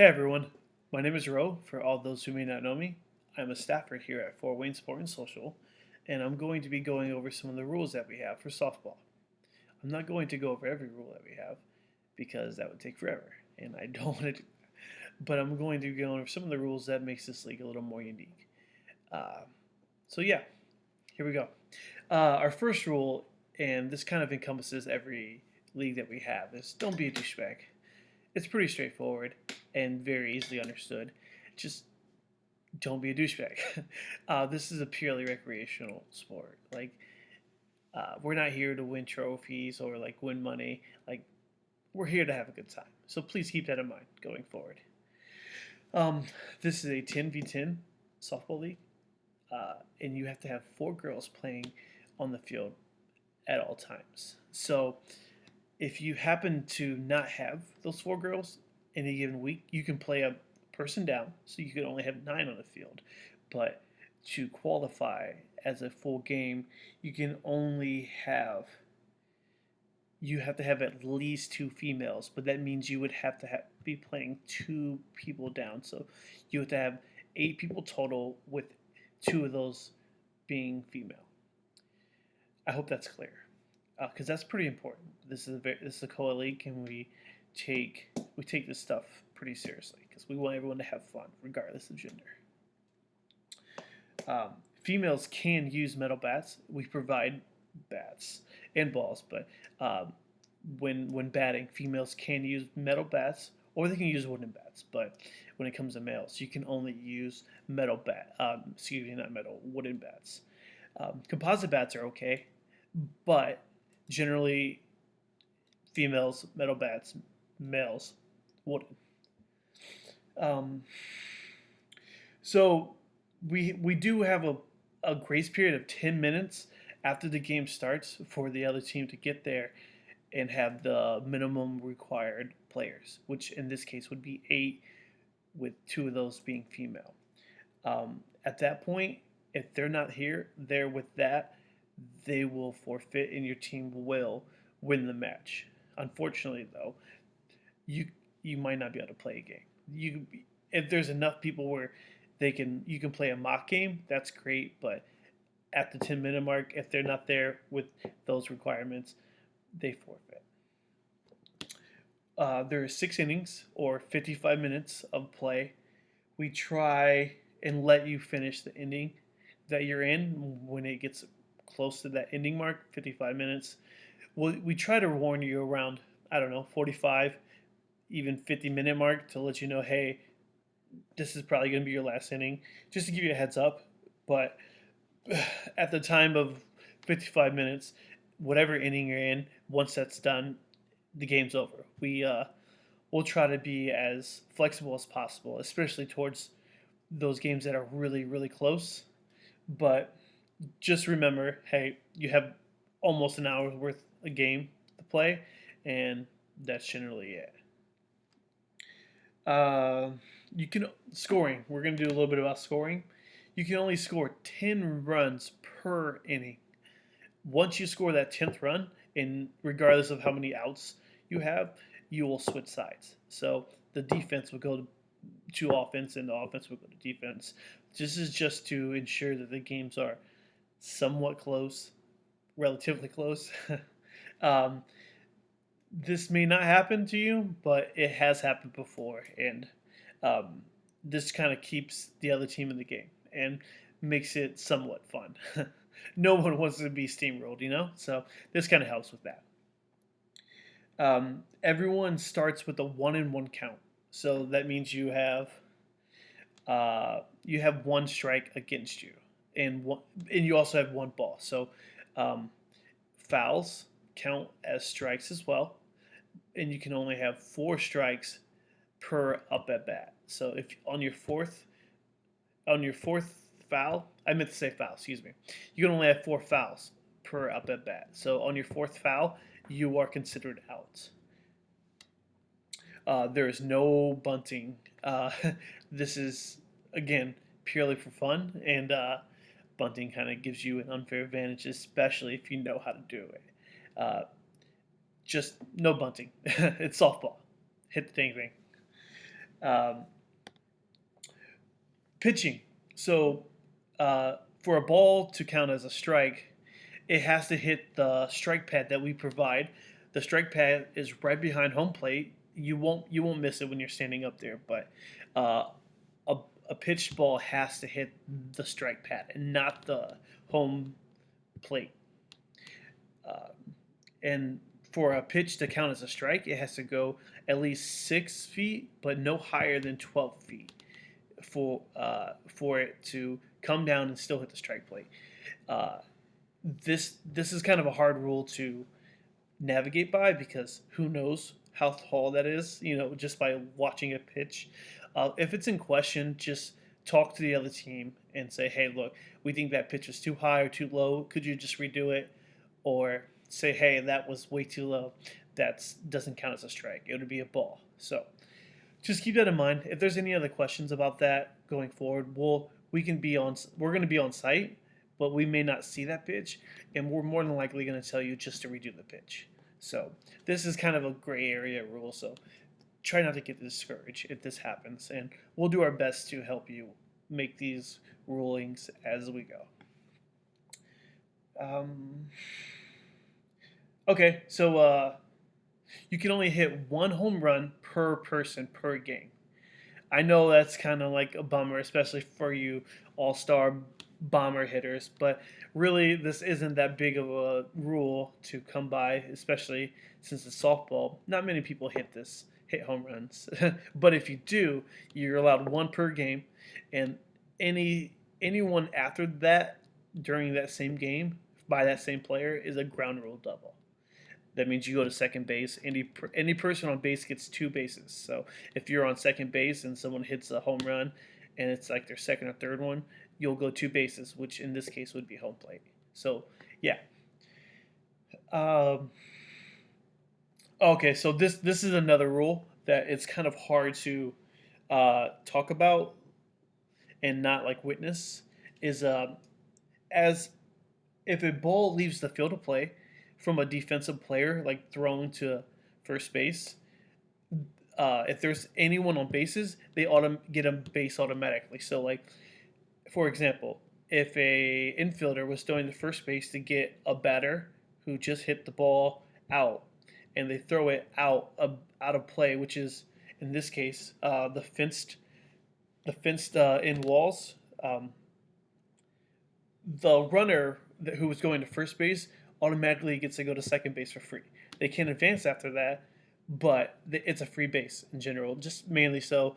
Hey everyone, my name is Ro. For all those who may not know me, I'm a staffer here at Fort Wayne Sport and Social, and I'm going to be going over some of the rules that we have for softball. I'm not going to go over every rule that we have because that would take forever, and I don't want to do that. But I'm going to go over some of the rules that makes this league a little more unique. Uh, so yeah, here we go. Our first rule, and this kind of encompasses every league that we have, is don't be a douchebag. It's pretty straightforward and very easily understood. Just don't be a douchebag. This is a purely recreational sport. We're not here to win trophies or like win money. We're here to have a good time. So please keep that in mind going forward. Um, this is a 10v10 softball league, and you have to have four girls playing on the field at all times. So if you happen to not have those four girls in a given week, you can play a person down, so you can only have nine on the field. But to qualify as a full game, you can only have you have to have at least two females, but that means you would have to be playing two people down. So you have to have eight people total, with two of those being female. I hope that's clear, because that's pretty important. This is a co league, and we take this stuff pretty seriously because we want everyone to have fun regardless of gender. Females can use metal bats. We provide bats and balls, but when batting, females can use metal bats or they can use wooden bats. But when it comes to males, you can only use not metal, wooden bats. Composite bats are okay, but generally females metal bats, males wooden. Um, so we do have a grace period of 10 minutes after the game starts for the other team to get there and have the minimum required players, which in this case would be eight, with two of those being female. At that point, if they're not there with that, they will forfeit and your team will win the match. Unfortunately, though, you you might not be able to play a game. If there's enough people where you can play a mock game, that's great. But at the 10-minute mark, if they're not there with those requirements, they forfeit. There are 6 innings or 55 minutes of play. We try and let you finish the inning that you're in when it gets close to that ending mark, 55 minutes. We try to warn you around, I don't know, 45, even 50-minute mark to let you know, hey, this is probably going to be your last inning, just to give you a heads up. But at the time of 55 minutes, whatever inning you're in, once that's done, the game's over. We'll try to be as flexible as possible, especially towards those games that are really, really close. But just remember, hey, you have almost an hour's worth of game to play, and that's generally it. Uh, you can scoring. We're going to do a little bit about scoring. You can only score 10 runs per inning. Once you score that 10th run, and regardless of how many outs you have, you will switch sides. So the defense will go to offense, and the offense will go to defense. This is just to ensure that the games are somewhat close, relatively close. um, this may not happen to you, but it has happened before, and um, this kind of keeps the other team in the game and makes it somewhat fun. No one wants to be steamrolled, so this kind of helps with that. Everyone starts with a 1-1 count, so that means you have one strike against you, and you also have one ball. So um, fouls count as strikes as well, and you can only have four strikes per up at bat. So if on your fourth foul, I meant to say foul, excuse me, you can only have four fouls per up at bat. So on your fourth foul, you are considered out. There is no bunting. This is, again, purely for fun, and bunting kind of gives you an unfair advantage, especially if you know how to do it. Uh, just no bunting. It's softball. Hit the dang thing. Um, Pitching. So for a ball to count as a strike, it has to hit the strike pad that we provide. The strike pad is right behind home plate. You won't miss it when you're standing up there, but uh, a, a pitched ball has to hit the strike pad and not the home plate. Uh, and for a pitch to count as a strike, it has to go at least 6 feet, but no higher than 12 feet for it to come down and still hit the strike plate. Uh, this is kind of a hard rule to navigate by because who knows how tall that is, just by watching a pitch. If it's in question, just talk to the other team and say, hey, look, we think that pitch is too high or too low. Could you just redo it? Or say, hey, that was way too low. That doesn't count as a strike. It would be a ball. So just keep that in mind. If there's any other questions about that going forward, we're going to be on site, but we may not see that pitch, and we're more than likely going to tell you just to redo the pitch. So this is kind of a gray area rule. So try not to get discouraged if this happens, and we'll do our best to help you make these rulings as we go. Okay, so you can only hit one home run per person per game. I know that's kind of like a bummer, especially for you all-star bomber hitters, but really this isn't that big of a rule to come by, especially since it's softball. Not many people hit home runs. But if you do, you're allowed one per game, and anyone after that during that same game by that same player is a ground rule double. That means you go to second base. Any person on base gets 2 bases. So if you're on second base and someone hits a home run, and it's like their second or third one, you'll go 2 bases, which in this case would be home plate. So yeah. Okay, so this is another rule that it's kind of hard to talk about and not like witness is as if a ball leaves the field of play from a defensive player, like thrown to first base, if there's anyone on bases, they get a base automatically. So, like, for example, if a infielder was throwing to first base to get a batter who just hit the ball out, and they throw it out of play, which is in this case the fenced in walls. The runner who was going to first base automatically gets to go to second base for free. They can't advance after that, but it's a free base in general, just mainly so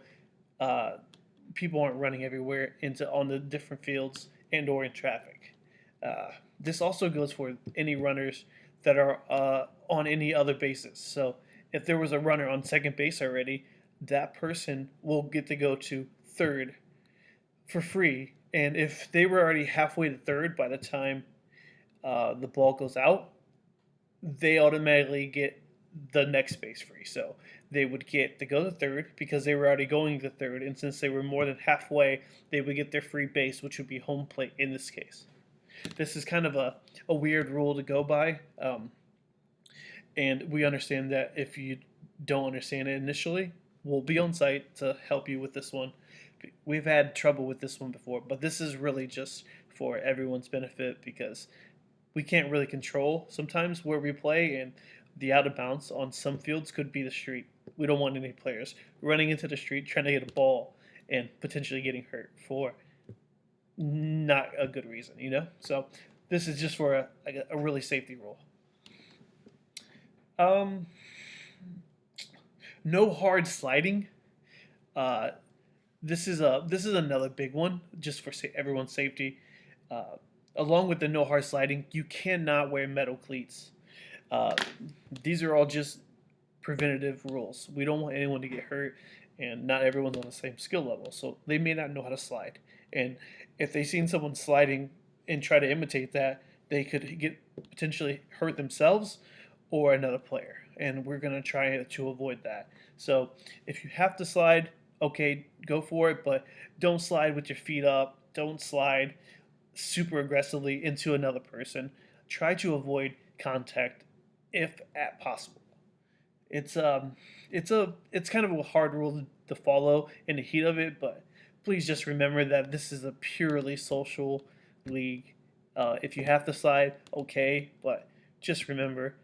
people aren't running everywhere on the different fields and or in traffic. This also goes for any runners that are on any other bases. So if there was a runner on second base already, that person will get to go to third for free. And if they were already halfway to third by the time the ball goes out, they automatically get the next base free. So they would get to go to third because they were already going to third. And since they were more than halfway, they would get their free base, which would be home plate in this case. This is kind of a weird rule to go by. And we understand that if you don't understand it initially, we'll be on site to help you with this one. We've had trouble with this one before, but this is really just for everyone's benefit because we can't really control sometimes where we play, and the out of bounds on some fields could be the street. We don't want any players running into the street trying to get a ball and potentially getting hurt for not a good reason. So this is just for a really safety rule. No hard sliding. Uh, this is another big one just for everyone's safety. Uh, Along with the no hard sliding, you cannot wear metal cleats. Uh, these are all just preventative rules. We don't want anyone to get hurt, and not everyone's on the same skill level, so they may not know how to slide. And if they seen someone sliding and try to imitate that, they could get potentially hurt themselves or another player. And we're gonna try to avoid that. So if you have to slide, okay, go for it, but don't slide with your feet up. Don't slide super aggressively into another person. Try to avoid contact if at possible. It's kind of a hard rule to follow in the heat of it, but please just remember that this is a purely social league. If you have to slide, okay, but just remember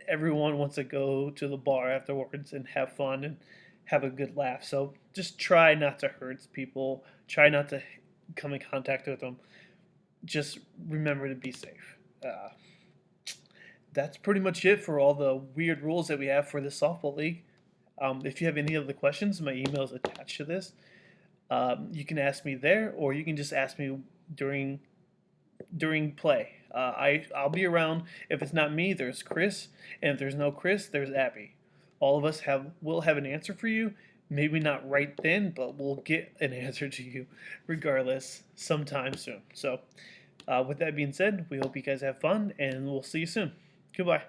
everyone wants to go to the bar afterwards and have fun and have a good laugh. So just try not to hurt people. Try not to come in contact with them. Just remember to be safe. That's pretty much it for all the weird rules that we have for the softball league. If you have any other questions, my email is attached to this. You can ask me there, or you can just ask me during play. I'll be around. If it's not me, there's Chris, and if there's no Chris, there's Abby. All of us will have an answer for you. Maybe not right then, but we'll get an answer to you regardless sometime soon. So, with that being said, we hope you guys have fun, and we'll see you soon. Goodbye.